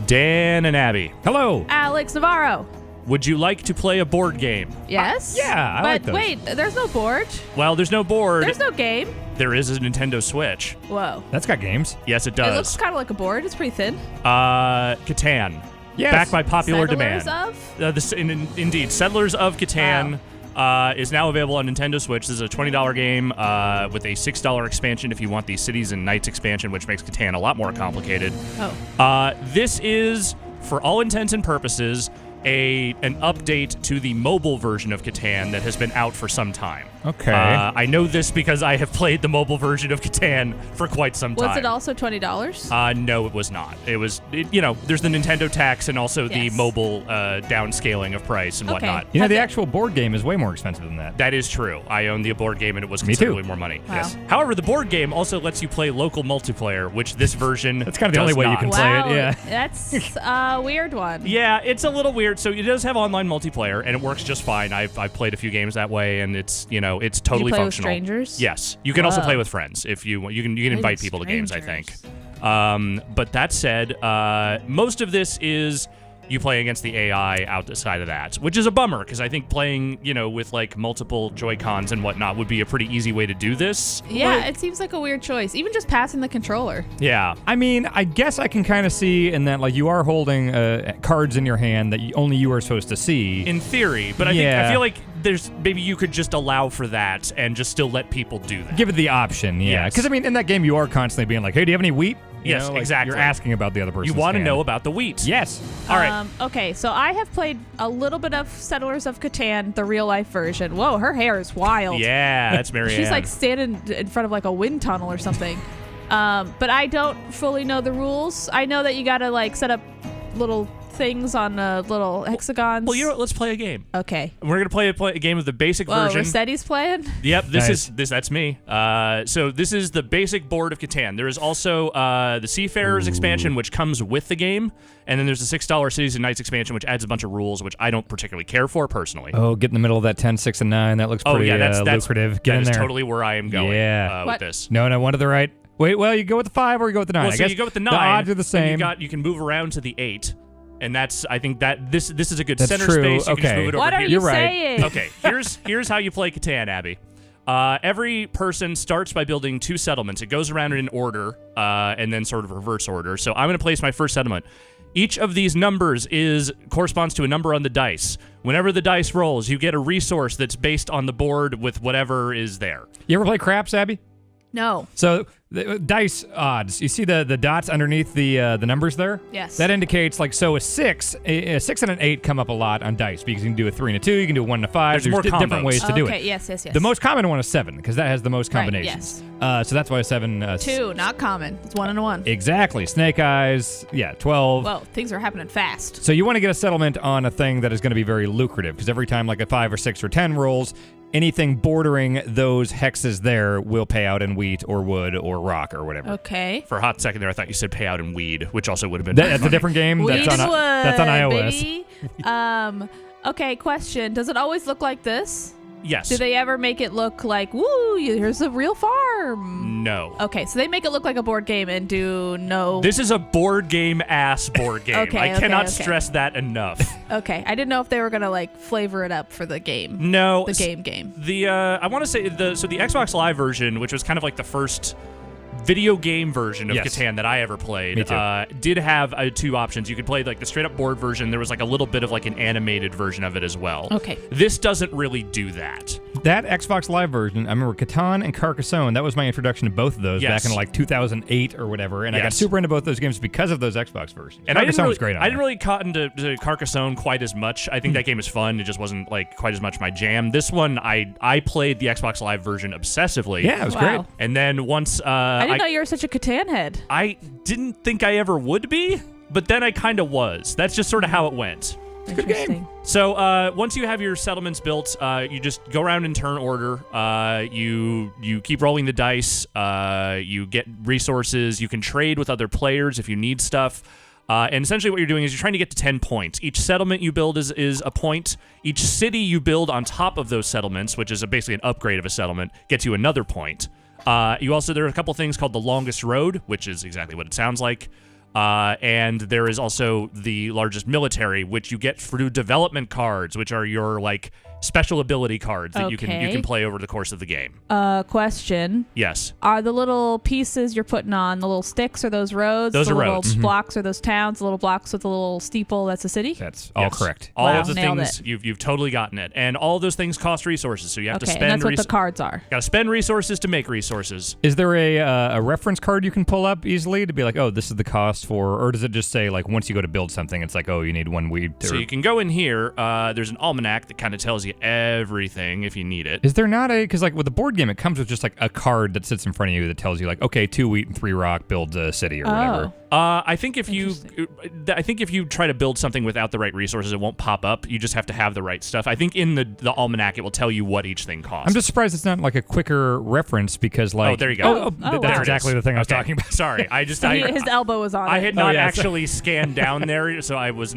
Dan and Abby. Hello. Alex Navarro. Would you like to play a board game? Yes? Yeah, I like those. But wait, there's no board. Well, there's no board. There's no game. There is a Nintendo Switch. Whoa. That's got games. Yes, it It does. looks kind of like a board. It's pretty thin. Catan. Yes. Back by popular Settlers demand. of? Indeed. Settlers of Catan is now available on Nintendo Switch. This is a $20 game with a $6 expansion if you want the Cities and Knights expansion, which makes Catan a lot more complicated. This is, for all intents and purposes, an update to the mobile version of Catan that has been out for some time. Okay. I know this because I have played the mobile version of Catan for quite some time. Was it also $20? No, it was not. It was, there's the Nintendo tax and also the mobile downscaling of price and whatnot. The actual board game is way more expensive than that. That is true. I own the board game and it was considerably more money. Wow. Yes. However, the board game also lets you play local multiplayer, which this version That's kind of the only way you can play it, yeah. That's a weird one. Yeah, it's a little weird. So it does have online multiplayer and it works just fine. I've played a few games that way and it's, it's totally play functional. with strangers? Yes. You can also play with friends if you want. You can invite people to games, I think. But that said, most of this is you play against the AI outside of that, which is a bummer because I think playing, with like multiple Joy-Cons and whatnot would be a pretty easy way to do this. Yeah, it seems like a weird choice. Even just passing the controller. Yeah. I mean, I guess I can kind of see in that, like, you are holding cards in your hand that only you are supposed to see. In theory, but I feel like maybe you could just allow for that and just still let people do that. Give it the option, yeah. Because, in that game, you are constantly being like, hey, do you have any wheat? Yes, exactly. You're asking about the other person's You want to hand. know about the wheat. Yes. All right. Okay, so I have played a little bit of Settlers of Catan, the real-life version. Whoa, her hair is wild. Yeah, that's Marianne. She's like standing in front of like a wind tunnel or something. But I don't fully know the rules. I know that you gotta like set up little things on little hexagons. Well, let's play a game. Okay. We're gonna play a game of the basic Whoa, version. Rossetti's playing? Yep, Nice. that's me. So this is the basic board of Catan. There is also the Seafarers Expansion, which comes with the game, and then there's the $6 Cities and Knights expansion, which adds a bunch of rules, which I don't particularly care for personally. Oh, get in the middle of that 10, 6, and 9. That looks pretty that's lucrative. Get in that is there. totally where I am going with this. No, one to the right. Wait, well, you go with the 5 or you go with the 9. Well, I so guess you go with the 9. The odds are the same. You can move around to the 8. And I think that this is a good That's center true. space. You can just move it What over are here. you You're right. saying? Okay, here's how you play Catan, Abby. Every person starts by building 2 settlements. It goes around in order, and then sort of reverse order. So I'm going to place my first settlement. Each of these numbers corresponds to a number on the dice. Whenever the dice rolls, you get a resource that's based on the board with whatever is there. You ever play craps, Abby? No. So the dice odds. You see the dots underneath the numbers there? Yes. That indicates a 6 and an 8 come up a lot on dice because you can do a 3 and a 2, you can do a 1 and a 5. There's more different combos. ways to do Okay, it. yes. The most common one is 7 because that has the most combinations. So that's why 7. 2, not common. It's 1 and a 1. Exactly. Snake eyes. Yeah, 12. Well, things are happening fast. So you want to get a settlement on a thing that is going to be very lucrative because every time like a 5 or 6 or 10 rolls, anything bordering those hexes there will pay out in wheat or wood or rock or whatever. Okay. For a hot second there, I thought you said pay out in weed, which also would have been That's a different game. Weed That's and on iOS. Baby. Okay, question. Does it always look like this? Yes. Do they ever make it look like, woo, here's a real farm? No. Okay, so they make it look like a board game and do no... This is a board game-ass board game. I cannot stress that enough. Okay, I didn't know if they were going to, flavor it up for the game. No. The game. I want to say, the Xbox Live version, which was kind of like the first video game version of Catan that I ever played, Me too. did have 2 options. You could play the straight up board version. There was a little bit of an animated version of it as well. Okay. This doesn't really do that. That Xbox Live version, I remember Catan and Carcassonne. That was my introduction to both of those back in 2008 or whatever, and I got super into both those games because of those Xbox versions. And Carcassonne was great on I didn't really cotton to Carcassonne quite as much. I think that game is fun. It just wasn't quite as much my jam. This one, I played the Xbox Live version obsessively. Yeah, it was great. And then once I didn't know you were such a Catan head. I didn't think I ever would be, but then I kind of was. That's just sort of how it went. Good game. So once you have your settlements built, you just go around in turn order. You keep rolling the dice. You get resources. You can trade with other players if you need stuff. And essentially what you're doing is you're trying to get to 10 points. Each settlement you build is a point. Each city you build on top of those settlements, which is basically an upgrade of a settlement, gets you another point. There are a couple things called the longest road, which is exactly what it sounds like. And there is also the largest military, which you get through development cards, which are your like special ability cards that you can play over the course of the game. Question. Yes. Are the little pieces you're putting on the little sticks or those roads? Those are little roads. Blocks or those towns? The little blocks with the little steeple that's a city? That's all correct. All Wow, of the nailed things, it. you've totally gotten it. And all of those things cost resources, so you have to spend and that's what the cards are. Got to spend resources to make resources. Is there a reference card you can pull up easily to be like, oh, this is the cost for, or does it just say like once you go to build something, it's like, oh, you need 1 weed? So you can go in here. There's an almanac that kind of tells you everything if you need it. Is there not because like with the board game, it comes with just like a card that sits in front of you that tells you like, okay, 2 wheat and 3 rock, build a city or whatever. I think if you try to build something without the right resources, it won't pop up. You just have to have the right stuff. I think in the almanac, it will tell you what each thing costs. I'm just surprised it's not like a quicker reference because like... Oh, there you go. That's wow. exactly the thing I was talking about. Sorry, his elbow was on I it. had not actually scanned down there, so I did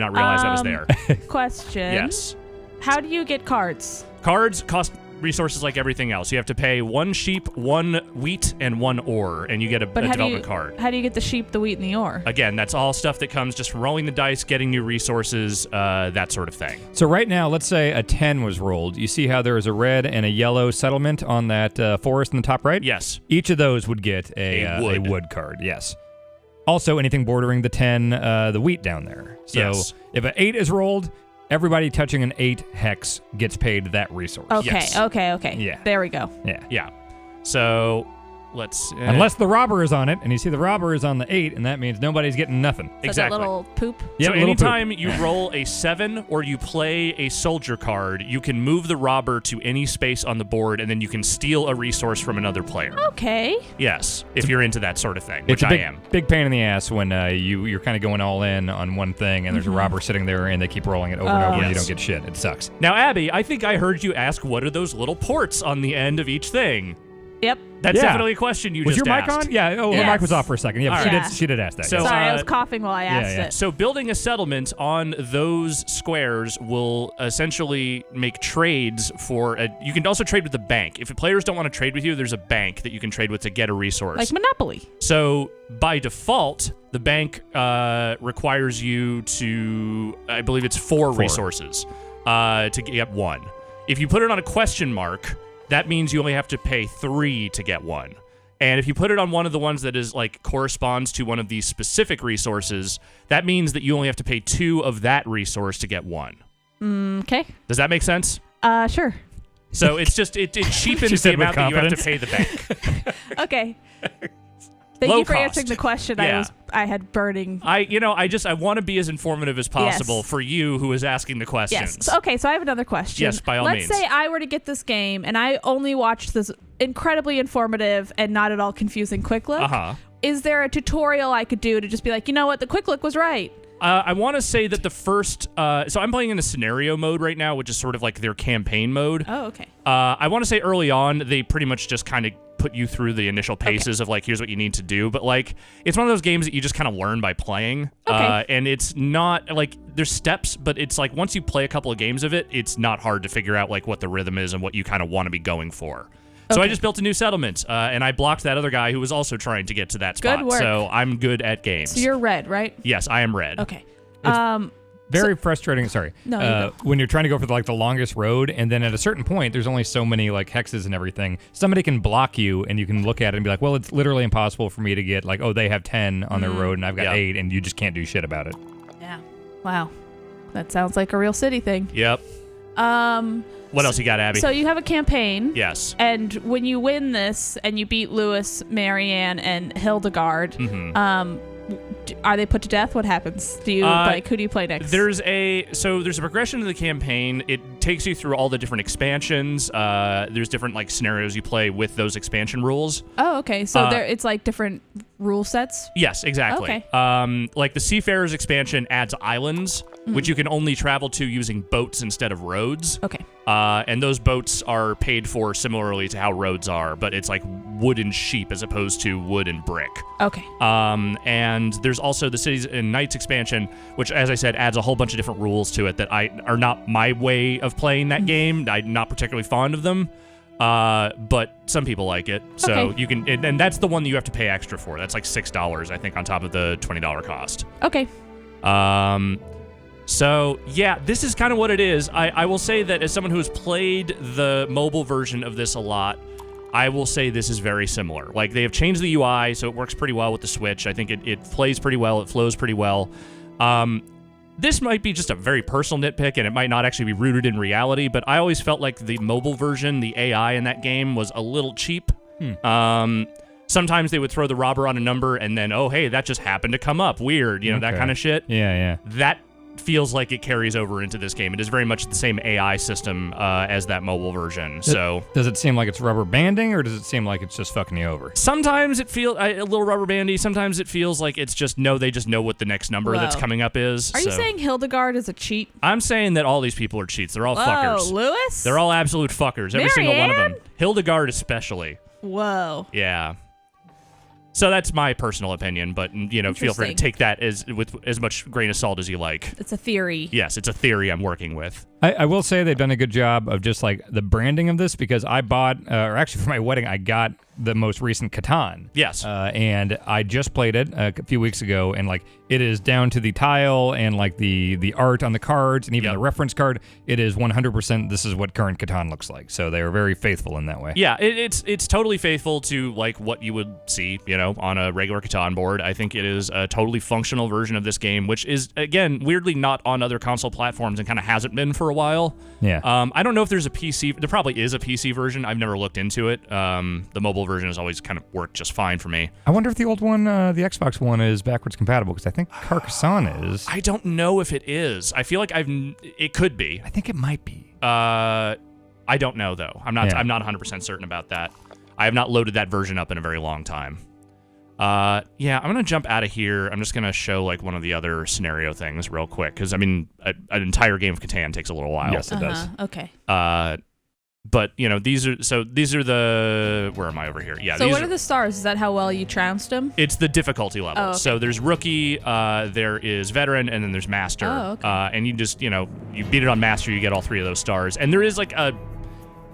not realize that was there. Question. Yes. How do you get cards? Cards cost resources like everything else. You have to pay 1 sheep, 1 wheat, and 1 ore, and you get a development card. How do you get the sheep, the wheat, and the ore? Again, that's all stuff that comes just from rolling the dice, getting new resources, that sort of thing. So right now, let's say a 10 was rolled. You see how there is a red and a yellow settlement on that forest in the top right? Yes. Each of those would get a wood card, yes. Also, anything bordering the 10, the wheat down there. So yes. If an 8 is rolled, everybody touching an 8 hex gets paid that resource. Okay, yes. okay. Yeah. There we go. Yeah. So, let's... Unless the robber is on it, and you see the robber is on the 8, and that means nobody's getting nothing. So exactly. that little poop? Yeah, so anytime you roll a 7 or you play a soldier card, you can move the robber to any space on the board, and then you can steal a resource from another player. Okay. Yes, if you're into that sort of thing, which It's a I am. big pain in the ass when you're kind of going all in on one thing, and there's a robber sitting there, and they keep rolling it over and over, and you don't get shit. It sucks. Now, Abby, I think I heard you ask, what are those little ports on the end of each thing? Yep. That's definitely a question you was just your mic asked. on? Yeah. Oh, Yes. her mic was off for a second. Yeah, but Right. she did ask that. So, yes. Sorry, I was coughing while I asked it. So building a settlement on those squares will essentially make trades for you can also trade with the bank. If players don't want to trade with you, there's a bank that you can trade with to get a resource. Like Monopoly. So by default, the bank requires you to, I believe it's 4 resources to get 1. If you put it on a question mark, that means you only have to pay 3 to get 1. And if you put it on one of the ones that is like corresponds to one of these specific resources, that means that you only have to pay 2 of that resource to get 1. Okay. Does that make sense? Sure. So it's just it cheapens the amount that you have to pay the bank. Okay. Thank Low you for cost. answering the question. Yeah. I had burning. I want to be as informative as possible for you who is asking the questions. Yes. Okay, so I have another question. Yes, by all means. Let's say I were to get this game and I only watched this incredibly informative and not at all confusing quick look. Uh-huh. Is there a tutorial I could do to just be like, you know what, the quick look was right? I want to say that the first... so I'm playing in the scenario mode right now, which is sort of like their campaign mode. Oh, okay. I want to say early on, they pretty much just kind of put you through the initial paces of like, here's what you need to do. But like, it's one of those games that you just kind of learn by playing. Okay. And it's not like, there's steps, but it's like once you play a couple of games of it, it's not hard to figure out like what the rhythm is and what you kind of want to be going for. So I just built a new settlement, and I blocked that other guy who was also trying to get to that spot. Good work. So I'm good at games. So you're red, right? Yes, I am red. Okay. Very frustrating. Sorry. No, you go. When you're trying to go for the longest road, and then at a certain point, there's only so many like hexes and everything. Somebody can block you, and you can look at it and be like, "Well, it's literally impossible for me to get like, oh, they have 10 on their road, and I've got 8, and you just can't do shit about it." Yeah. Wow. That sounds like a real city thing. Yep. What else you got, Abby? So you have a campaign. Yes. And when you win this and you beat Lewis, Marianne, and Hildegard, are they put to death? What happens? Do you who do you play next? There's a progression to the campaign. It takes you through all the different expansions. There's different like scenarios you play with those expansion rules. Oh, okay. So it's like different rule sets. Yes, exactly. Okay. Like the Seafarers Expansion adds islands, which you can only travel to using boats instead of roads. Okay. And those boats are paid for similarly to how roads are, but it's like wood and sheep as opposed to wood and brick. Okay. And there's also the Cities and Knights expansion, which, as I said, adds a whole bunch of different rules to it that are not my way of playing that game. I'm not particularly fond of them. But some people like it, so Okay. you can, and that's the one that you have to pay extra for. That's like $6, I think, on top of the $20 cost. Okay. So yeah, this is kind of what it is. I will say that as someone who has played the mobile version of this a lot, I will say this is very similar. Like, they have changed the UI, so it works pretty well with the Switch. I think it plays pretty well. It flows pretty well. This might be just a very personal nitpick, and it might not actually be rooted in reality, but I always felt like the mobile version, the AI in that game, was a little cheap. Sometimes they would throw the robber on a number, and then, oh, hey, that just happened to come up. Weird, that kind of shit. Yeah. That feels like it carries over into this game. It is very much the same AI system as that mobile version. So does it seem like it's rubber banding, or does it seem like it's just fucking you over? sometimes it feels a little rubber bandy. Sometimes it feels like it's just they just know what the next number that's Whoa. coming up is. Are you saying Hildegard is a cheat? I'm saying that all these people are cheats. They're all Whoa, fuckers. Lewis? They're all absolute fuckers. Every single one of them. Marianne? Hildegard especially. Whoa. Yeah. So that's my personal opinion, but feel free to Interesting. take that with as much grain of salt as you like. It's a theory. Yes, it's a theory I'm working with. I will say they've done a good job of just like the branding of this, because I bought, or actually for my wedding, I got the most recent Catan. Yes. And I just played it a few weeks ago, and like it is down to the tile and like the art on the cards and even the reference card. It is 100%. This is what current Catan looks like. So they are very faithful in that way. Yeah, it's totally faithful to like what you would see, on a regular Catan board. I think it is a totally functional version of this game, which is, again, weirdly not on other console platforms and kind of hasn't been for a while. Yeah. I don't know if there's a PC. There probably is a PC version. I've never looked into it. The mobile version has always kind of worked just fine for me. I wonder if the old one, the Xbox one, is backwards compatible, because I think Carcassonne is. I don't know if it is. I feel like it could be. I think it might be. I don't know though. I'm not 100% certain about that. I have not loaded that version up in a very long time. I'm gonna jump out of here. I'm just gonna show like one of the other scenario things real quick, because an entire game of Catan takes a little while. Yes, it does. Okay. But these are the where am I over here? Yeah. So these what are the stars? Is that how well you trounced him? It's the difficulty level. Oh, okay. So there's rookie, there is veteran, and then there's master. Oh, okay. And you just you beat it on master, you get all 3 of those stars. And there is like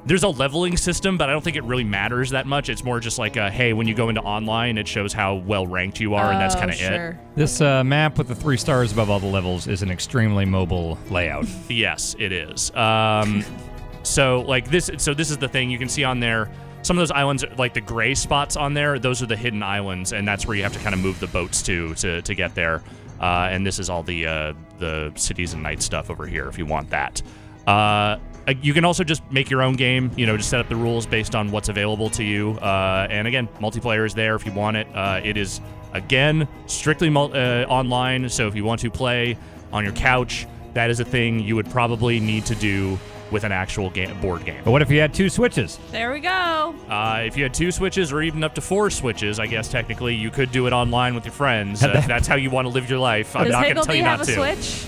there's a leveling system, but I don't think it really matters that much. It's more just like hey, when you go into online, it shows how well ranked you are, and that's kind of it. This map with the 3 stars above all the levels is an extremely mobile layout. Yes, it is. So like this is the thing you can see on there. Some of those islands, like the gray spots on there, those are the hidden islands, and that's where you have to kind of move the boats to get there. And this is all the cities and night stuff over here if you want that. You can also just make your own game, just set up the rules based on what's available to you. And again, multiplayer is there if you want it. It is, again, strictly online, so if you want to play on your couch, that is a thing you would probably need to do with an actual board game. But what if you had 2 switches? There we go. If you had 2 switches or even up to 4 switches, I guess technically you could do it online with your friends. That's how you want to live your life. I'm Does not going to tell Higgledy you have not a to. switch?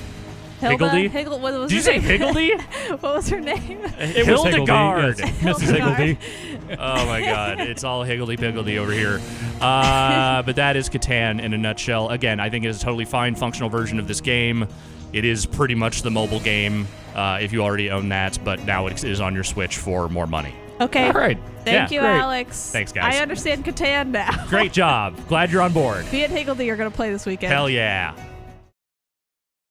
Higgledy? What was Did you her say name? Higgledy? What was her name? It was Hildegard. Higgledy, yes. Mrs. Higgledy. Oh my God, it's all higgledy-piggledy over here. But that is Catan in a nutshell. Again, I think it is a totally fine, functional version of this game. It is pretty much the mobile game if you already own that, but now it is on your Switch for more money. Okay. All right. Thank you, great. Alex. Thanks, guys. I understand Catan now. Great job. Glad you're on board. Me and Higgledy are going to play this weekend. Hell yeah.